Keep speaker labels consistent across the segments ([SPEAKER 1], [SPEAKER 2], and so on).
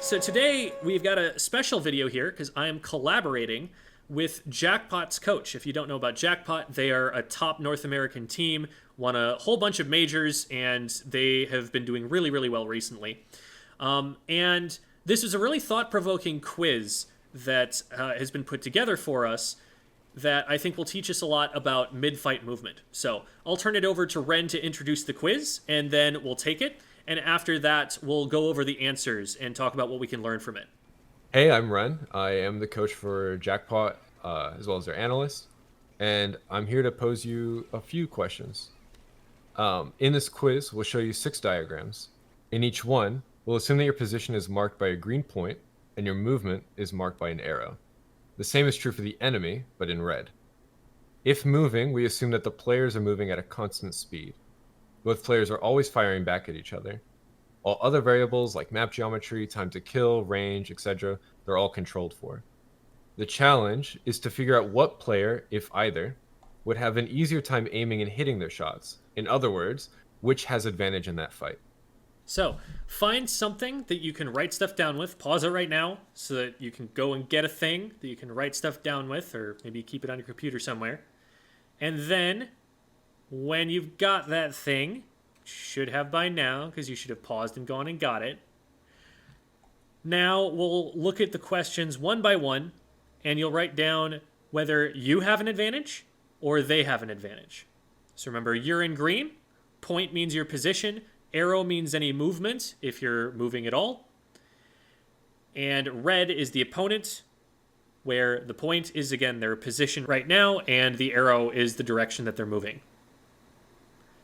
[SPEAKER 1] So today we've got a special video here because I am collaborating with Jackpot's coach. If you don't know about Jackpot, they are a top North American team, won a whole bunch of majors, and they have been doing really, really well recently. And this is a really thought-provoking quiz that has been put together for us that I think will teach us a lot about mid-fight movement. So I'll turn it over to Ren to introduce the quiz, and then we'll take it. And after that, we'll go over the answers and talk about what we can learn from it.
[SPEAKER 2] Hey, I'm Ren. I am the coach for Jackpot, as well as their analyst. And I'm here to pose you a few questions. In this quiz, we'll show you 6 diagrams. In each one, we'll assume that your position is marked by a green point and your movement is marked by an arrow. The same is true for the enemy, but in red. If moving, we assume that the players are moving at a constant speed. Both players are always firing back at each other. All other variables like map geometry, time to kill, range, etc., they're all controlled for. The challenge is to figure out what player, if either, would have an easier time aiming and hitting their shots. In other words, which has advantage in that fight.
[SPEAKER 1] So find something that you can write stuff down with. Pause it right now so that you can go and get a thing that you can write stuff down with, or maybe keep it on your computer somewhere. And then when you've got that thing, should have by now, because you should have paused and gone and got it. Now we'll look at the questions one by one, and you'll write down whether you have an advantage or they have an advantage. So remember, you're in green. Point means your position. Arrow means any movement, if you're moving at all. And red is the opponent, where the point is, again, their position right now, and the arrow is the direction that they're moving.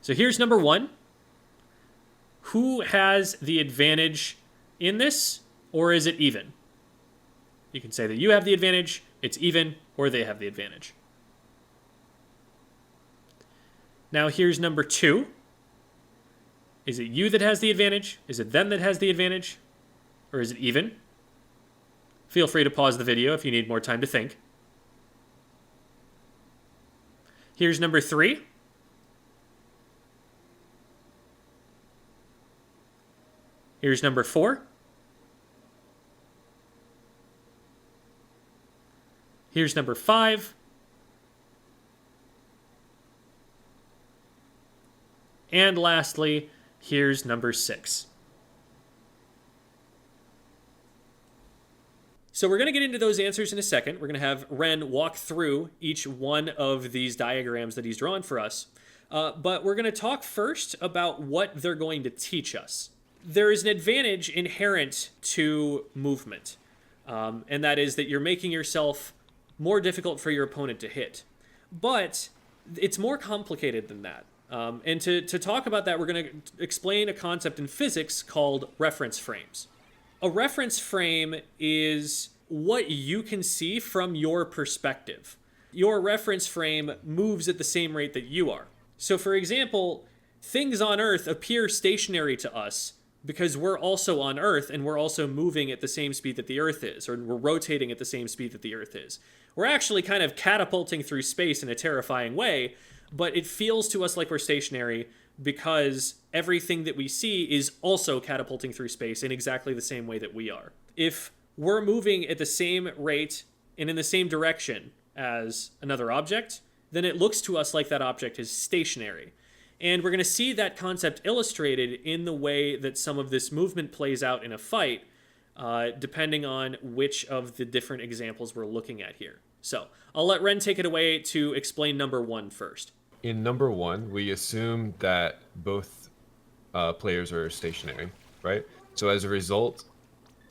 [SPEAKER 1] So here's number 1. Who has the advantage in this, or is it even? You can say that you have the advantage, it's even, or they have the advantage. Now here's number 2. Is it you that has the advantage? Is it them that has the advantage? Or is it even? Feel free to pause the video if you need more time to think. Here's number 3. Here's number 4. Here's number 5. And lastly, here's number 6. So we're going to get into those answers in a second. We're going to have Ren walk through each one of these diagrams that he's drawn for us. But we're going to talk first about what they're going to teach us. There is an advantage inherent to movement, and that is that you're making yourself more difficult for your opponent to hit. But it's more complicated than that. And to talk about that, we're going to explain a concept in physics called reference frames. A reference frame is what you can see from your perspective. Your reference frame moves at the same rate that you are. So for example, things on Earth appear stationary to us because we're also on Earth and we're also moving at the same speed that the Earth is, or we're rotating at the same speed that the Earth is. We're actually kind of catapulting through space in a terrifying way, but it feels to us like we're stationary because everything that we see is also catapulting through space in exactly the same way that we are. If we're moving at the same rate and in the same direction as another object, then it looks to us like that object is stationary. And we're going to see that concept illustrated in the way that some of this movement plays out in a fight, depending on which of the different examples we're looking at here. So I'll let Ren take it away to explain number 1 first.
[SPEAKER 2] In number 1, we assume that both players are stationary, right? So as a result,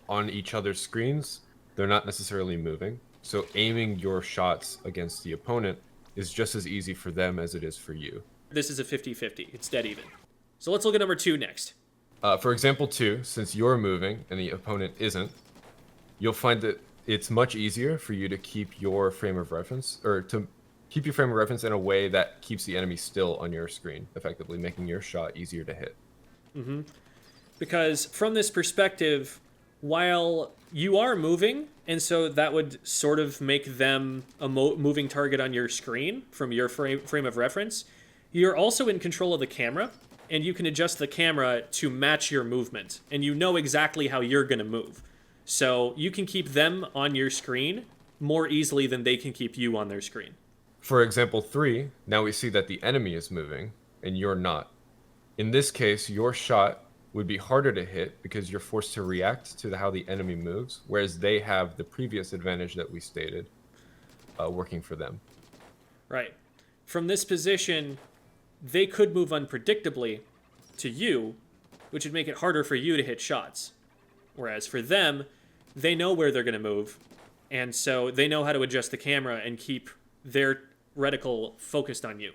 [SPEAKER 2] on each other's screens, they're not necessarily moving. So aiming your shots against the opponent is just as easy for them as it is for you.
[SPEAKER 1] This is a 50-50. It's dead even. So let's look at number 2 next.
[SPEAKER 2] For example 2, since you're moving and the opponent isn't, you'll find that it's much easier for you to keep your frame of reference, or to keep your frame of reference in a way that keeps the enemy still on your screen, effectively making your shot easier to hit.
[SPEAKER 1] Mm-hmm. Because from this perspective, while you are moving, and so that would sort of make them a moving target on your screen from your frame of reference, you're also in control of the camera. and you can adjust the camera to match your movement, and you know exactly how you're going to move. So you can keep them on your screen more easily than they can keep you on their screen.
[SPEAKER 2] For example 3, now we see that the enemy is moving and you're not. In this case, your shot would be harder to hit because you're forced to react to how the enemy moves, whereas they have the previous advantage that we stated working for them.
[SPEAKER 1] Right. From this position, they could move unpredictably to you, which would make it harder for you to hit shots. Whereas for them, they know where they're going to move, and so they know how to adjust the camera and keep their reticle focused on you.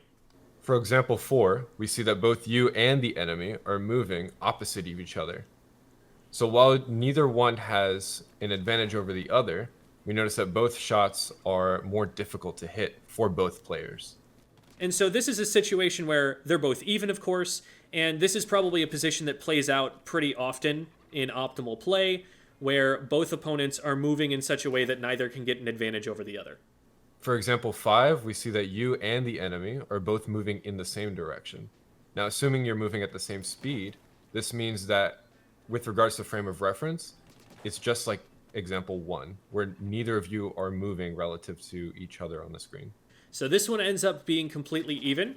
[SPEAKER 2] For example 4, we see that both you and the enemy are moving opposite of each other. So while neither one has an advantage over the other, we notice that both shots are more difficult to hit for both players.
[SPEAKER 1] And so this is a situation where they're both even, of course, and this is probably a position that plays out pretty often in optimal play, where both opponents are moving in such a way that neither can get an advantage over the other.
[SPEAKER 2] For example 5, we see that you and the enemy are both moving in the same direction. Now, assuming you're moving at the same speed, this means that with regards to frame of reference, it's just like example 1, where neither of you are moving relative to each other on the screen.
[SPEAKER 1] So this one ends up being completely even.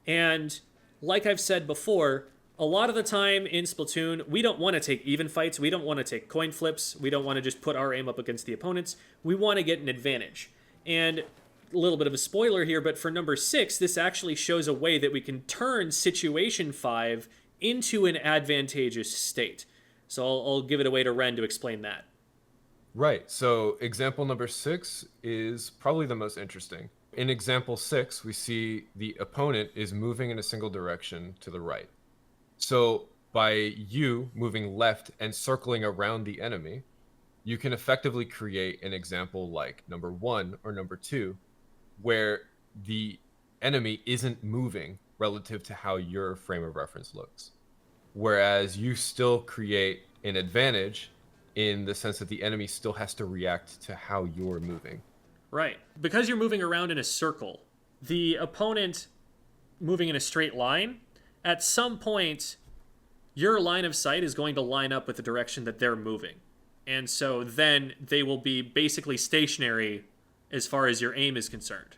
[SPEAKER 1] And like I've said before, a lot of the time in Splatoon, we don't want to take even fights. We don't want to take coin flips. We don't want to just put our aim up against the opponents. We want to get an advantage. And a little bit of a spoiler here, but for number 6, this actually shows a way that we can turn situation 5 into an advantageous state. So I'll give it away to Ren to explain that.
[SPEAKER 2] Right. So example number 6 is probably the most interesting. In example 6, we see the opponent is moving in a single direction to the right. So by you moving left and circling around the enemy, you can effectively create an example like number 1 or number 2, where the enemy isn't moving relative to how your frame of reference looks. Whereas you still create an advantage in the sense that the enemy still has to react to how you're moving.
[SPEAKER 1] Right. Because you're moving around in a circle, the opponent moving in a straight line, at some point, your line of sight is going to line up with the direction that they're moving. And so then they will be basically stationary as far as your aim is concerned.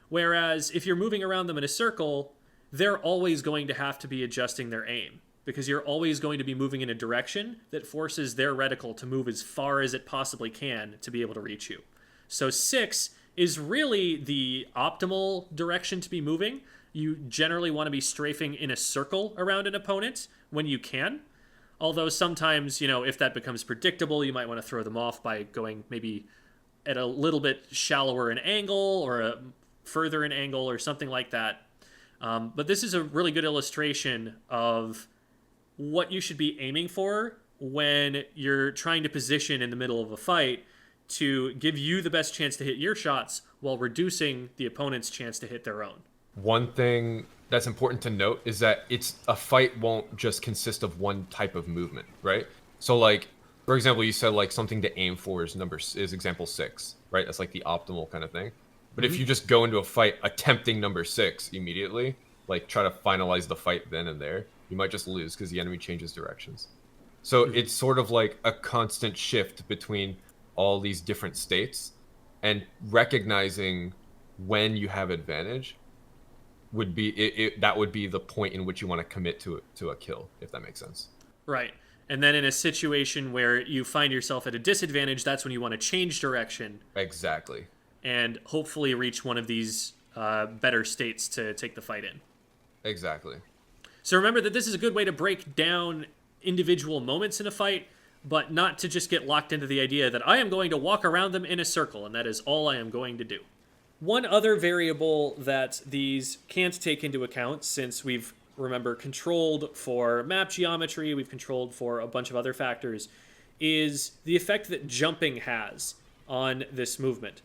[SPEAKER 1] Whereas if you're moving around them in a circle, they're always going to have to be adjusting their aim, because you're always going to be moving in a direction that forces their reticle to move as far as it possibly can to be able to reach you. So 6 is really the optimal direction to be moving. You generally want to be strafing in a circle around an opponent when you can. Although sometimes, if that becomes predictable, you might want to throw them off by going maybe at a little bit shallower an angle or a further an angle or something like that. But this is a really good illustration of what you should be aiming for when you're trying to position in the middle of a fight to give you the best chance to hit your shots while reducing the opponent's chance to hit their own.
[SPEAKER 2] One thing that's important to note is that a fight won't just consist of one type of movement, right? So like, for example, you said like something to aim for is example 6, right? That's like the optimal kind of thing. But if you just go into a fight attempting number 6 immediately, like try to finalize the fight then and there, you might just lose because the enemy changes directions. So it's sort of like a constant shift between all these different states, and recognizing when you have advantage would be that would be the point in which you want to commit to a kill, if that makes sense.
[SPEAKER 1] Right. And then in a situation where you find yourself at a disadvantage, that's when you want to change direction.
[SPEAKER 2] Exactly.
[SPEAKER 1] And hopefully reach one of these better states to take the fight in.
[SPEAKER 2] Exactly.
[SPEAKER 1] So remember that this is a good way to break down individual moments in a fight, but not to just get locked into the idea that I am going to walk around them in a circle, and that is all I am going to do. One other variable that these can't take into account, since we've, remember, controlled for map geometry, we've controlled for a bunch of other factors, is the effect that jumping has on this movement.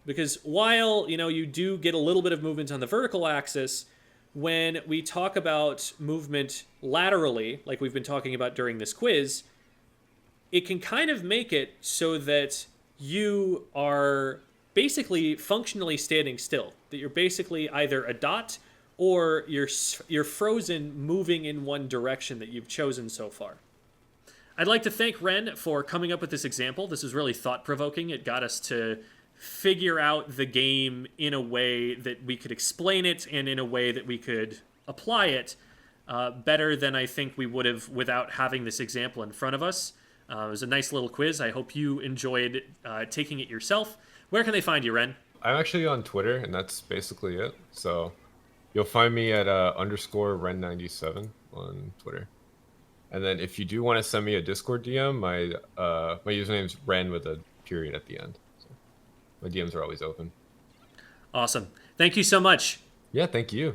[SPEAKER 1] Because while, you do get a little bit of movement on the vertical axis, when we talk about movement laterally, like we've been talking about during this quiz, it can kind of make it so that you are basically functionally standing still, that you're basically either a dot or you're frozen moving in one direction that you've chosen so far. I'd like to thank Ren for coming up with this example. This was really thought-provoking. It got us to figure out the game in a way that we could explain it and in a way that we could apply it better than I think we would have without having this example in front of us. It was a nice little quiz. I hope you enjoyed taking it yourself. Where can they find you, Ren?
[SPEAKER 2] I'm actually on Twitter, and that's basically it. So you'll find me at underscore Ren97 on Twitter. And then if you do want to send me a Discord DM, my username is Ren with a period at the end. So my DMs are always open.
[SPEAKER 1] Awesome. Thank you so much.
[SPEAKER 2] Yeah, thank you.